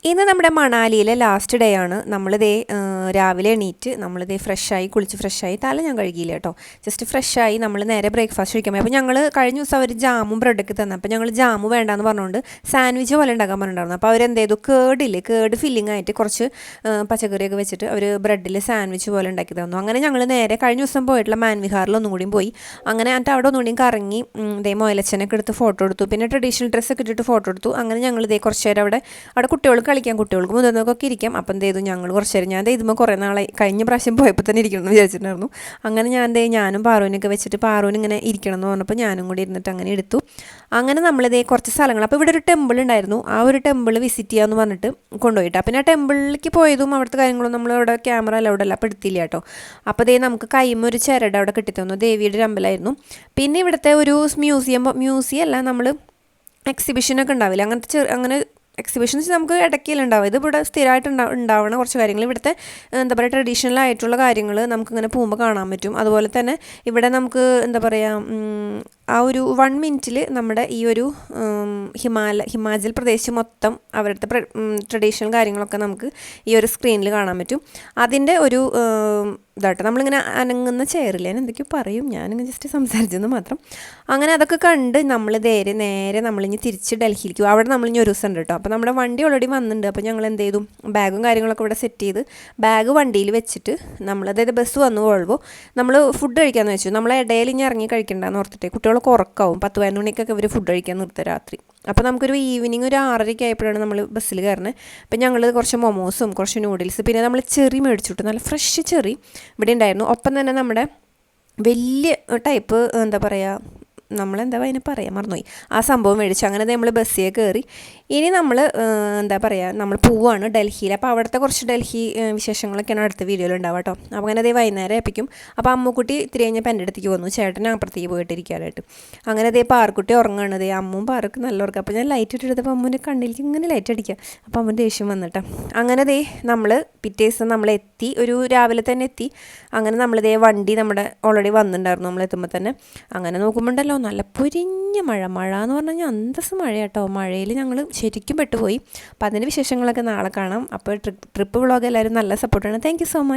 ഇന്ന് നമ്മുടെ മണാലിയിലെ last day ആണ്. നമ്മളിതേ രാവിലെ എണീറ്റ് നമ്മളിതേ ഫ്രഷായി കുളിച്ച് ഫ്രഷായി തല ഞാൻ കഴുകിയില്ല കേട്ടോ, ജസ്റ്റ് ഫ്രഷായി നമ്മൾ നേരെ ബ്രേക്ക്ഫാസ്റ്റ് കഴിക്കാൻ പോയി. അപ്പോൾ ഞങ്ങൾ കഴിഞ്ഞ ദിവസം അവർ ജാമും ബ്രെഡൊക്കെ തന്നെ, അപ്പോൾ ഞങ്ങൾ ജാമു വേണ്ടാന്ന് പറഞ്ഞുകൊണ്ട് സാൻഡ്വിച്ച് പോലെ ഉണ്ടാക്കാൻ പറഞ്ഞിട്ടുണ്ടായിരുന്നു. അപ്പോൾ അവരെന്തെയ്തു, കേർഡ് ഫില്ലിംഗ് ആയിട്ട് കുറച്ച് പച്ചക്കറിയൊക്കെ വെച്ചിട്ട് അവർ ബ്രെഡിൽ സാൻഡ്വിച്ച് പോലെ ഉണ്ടാക്കി തന്നു. അങ്ങനെ ഞങ്ങൾ നേരെ കഴിഞ്ഞ ദിവസം പോയിട്ടുള്ള മാൻവിഹാറിൽ ഒന്നും കൂടിയും പോയി. അങ്ങനെ എന്നിട്ട് അവിടെ ഒന്നുകൂടിയും കറങ്ങി ഇതേ മൊയലച്ചനൊക്കെ എടുത്ത് ഫോട്ടോ എടുത്തു, പിന്നെ ട്രഡീഷണൽ ഡ്രസ്സൊക്കെ ഇട്ടിട്ട് ഫോട്ടോ എടുത്തു. അങ്ങനെ ഞങ്ങൾ ഇതേ കുറച്ച് നേരം അവിടെ കുട്ടികൾക്ക് കളിക്കാം, കുട്ടികൾക്ക് മുതിർന്നവർക്കൊക്കെ ഇരിക്കാം. അപ്പം എന്ത് ചെയ്തു, ഞങ്ങൾ കുറച്ച് നേരം ഞാൻ ഇതുമ്പോൾ കുറേ നാളായി കഴിഞ്ഞ പ്രാവശ്യം പോയപ്പോൾ തന്നെ ഇരിക്കണം എന്ന് വിചാരിച്ചിട്ടുണ്ടായിരുന്നു. അങ്ങനെ ഞാനും പാറുവിനൊക്കെ വെച്ചിട്ട് പാറുവിന് ഇങ്ങനെ ഇരിക്കണം എന്ന് പറഞ്ഞപ്പോൾ ഞാനും കൂടി ഇരുന്നിട്ട് അങ്ങനെ എടുത്തു. അങ്ങനെ നമ്മളിതേ കുറച്ച് സ്ഥലങ്ങൾ, അപ്പോൾ ഇവിടെ ഒരു ടെമ്പിൾ ഉണ്ടായിരുന്നു, ആ ഒരു ടെമ്പിൾ വിസിറ്റ് ചെയ്യാമെന്ന് പറഞ്ഞിട്ട് കൊണ്ടുപോയിട്ടാണ്. പിന്നെ ആ ടെമ്പിളിലേക്ക് പോയതും അവിടുത്തെ കാര്യങ്ങളും നമ്മളവിടെ ക്യാമറ അല്ല അവിടെ എല്ലാം പെടുത്തില്ല കേട്ടോ. അപ്പോൾ അതേ നമുക്ക് കൈമൊരു ചരട് അവിടെ കിട്ടിത്തന്നു, ദേവിയുടെ ഒരു അമ്പലമായിരുന്നു. പിന്നെ ഇവിടുത്തെ ഒരു മ്യൂസിയം അല്ല, നമ്മൾ എക്സിബിഷനൊക്കെ ഉണ്ടാവില്ല, അങ്ങനെ എക്സിബിഷൻസ് നമുക്ക് ഇടയ്ക്കല്ല ഉണ്ടാവും. ഇത് ഇവിടെ സ്ഥിരമായിട്ട് ഉണ്ടാവണ കുറച്ച് കാര്യങ്ങൾ, ഇവിടുത്തെ എന്താ പറയുക ട്രഡീഷണൽ ആയിട്ടുള്ള കാര്യങ്ങൾ നമുക്കിങ്ങനെ പോകുമ്പോൾ കാണാൻ പറ്റും. അതുപോലെ തന്നെ ഇവിടെ നമുക്ക് എന്താ പറയുക, ആ ഒരു 1 മിനിറ്റിൽ നമ്മുടെ ഈ ഒരു ഹിമാചൽ പ്രദേശ് മൊത്തം അവരുടെ ട്രഡീഷണൽ കാര്യങ്ങളൊക്കെ നമുക്ക് ഈ ഒരു സ്ക്രീനിൽ കാണാൻ പറ്റും. അതിൻ്റെ ഒരു ഇതാട്ടോ, നമ്മളിങ്ങനെ അനങ്ങുന്ന ചെയറില്ല, ഞാൻ എന്തൊക്കെയോ പറയും, ഞാനിങ്ങനെ ജസ്റ്റ് സംസാരിച്ചെന്ന് മാത്രം. അങ്ങനെ അതൊക്കെ കണ്ട് നമ്മൾ നേരെ നമ്മളിനി തിരിച്ച് ഡൽഹിയിലേക്ക് പോകും. അവിടെ നമ്മളിനി ഒരു ദിവസം ഉണ്ട് കേട്ടോ. അപ്പോൾ നമ്മുടെ വണ്ടി ഓൾറെഡി വന്നിട്ടുണ്ട്. അപ്പോൾ ഞങ്ങൾ എന്ത് ചെയ്തു, ബാഗും കാര്യങ്ങളൊക്കെ ഇവിടെ സെറ്റ് ചെയ്ത് ബാഗ് വണ്ടിയിൽ വെച്ചിട്ട് അതായത് ബസ് വന്നു വോൾവോ, നമ്മൾ ഫുഡ് കഴിക്കാമെന്ന് വെച്ചു. നമ്മളെ ഇടയിൽ ഇനി ഇറങ്ങി കഴിക്കണ്ടെന്ന് ഓർത്തിട്ട്, കുട്ടികളൊക്കെ ഉറക്കാവും, 10-11 മണിക്കൊക്കെ ഇവർ ഫുഡ് കഴിക്കാൻ നിർത്തുക രാത്രി. അപ്പോൾ നമുക്കൊരു ഈവനിങ് ഒരു 6:30 ആയപ്പോഴാണ് നമ്മൾ ബസ്സിൽ കയറുന്നത്. അപ്പോൾ ഞങ്ങൾ കുറച്ച് മൊമോസും കുറച്ച് നൂഡിൽസ്, പിന്നെ നമ്മൾ ചെറി മേടിച്ചിട്ട്, നല്ല ഫ്രഷ് ചെറി ഇവിടെ ഉണ്ടായിരുന്നു. ഒപ്പം തന്നെ നമ്മുടെ വലിയ ടൈപ്പ് എന്താ പറയുക, നമ്മളെന്താ അതിന് പറയാൻ മറന്നുപോയി, ആ സംഭവം മേടിച്ചു. അങ്ങനെ നമ്മൾ ബസ്സിൽ കയറി. ഇനി നമ്മൾ എന്താ പറയുക, നമ്മൾ പോവുകയാണ് ഡൽഹിയിൽ. അപ്പോൾ അവിടുത്തെ കുറച്ച് ഡൽഹി വിശേഷങ്ങളൊക്കെയാണ് അടുത്ത വീഡിയോയിൽ ഉണ്ടാവുക കേട്ടോ. അപ്പോൾ അങ്ങനെ വൈകുന്നേരം ഏൽപ്പിക്കും. അപ്പോൾ അമ്മുക്കുട്ടി ഇത്തിരി കഴിഞ്ഞപ്പോൾ എൻ്റെ അടുത്തേക്ക് വന്നു, ചേട്ടൻ അപ്പുറത്തേക്ക് പോയിട്ടിരിക്കാനായിട്ട്. അങ്ങനെ പാർക്കുട്ടി ഉറങ്ങുകയാണ്. അമ്മും പാർക്ക് നല്ല ഉറക്കം. അപ്പോൾ ഞാൻ ലൈറ്റ് ഇട്ടെടുത്തപ്പോൾ അമ്മുവിൻ്റെ കണ്ണിലേക്ക് ഇങ്ങനെ ലൈറ്റ് അടിക്കുക. അപ്പോൾ അമ്മ ദേഷ്യം വന്നിട്ട് അങ്ങനെ നമ്മൾ പിറ്റേ ദിവസം നമ്മളെത്തി, ഒരു രാവിലെ തന്നെ എത്തി. അങ്ങനെ വണ്ടി നമ്മുടെ ഓൾറെഡി വന്നിട്ടുണ്ടായിരുന്നു നമ്മളെത്തുമ്പോൾ തന്നെ. അങ്ങനെ നോക്കുമ്പോണ്ടല്ലോ നല്ല പൊരിഞ്ഞ മഴ എന്ന് പറഞ്ഞു കഴിഞ്ഞാൽ അന്തസ് മഴ കേട്ടോ. മഴയിൽ ഞങ്ങൾ ശരിക്കും പെട്ടുപോയി. അപ്പോൾ അതിൻ്റെ വിശേഷങ്ങളൊക്കെ നാളെ കാണാം. അപ്പോൾ ട്രിപ്പ് വ്ളോഗ് എല്ലാവരും നല്ല സപ്പോർട്ടാണ്. Thank you so much.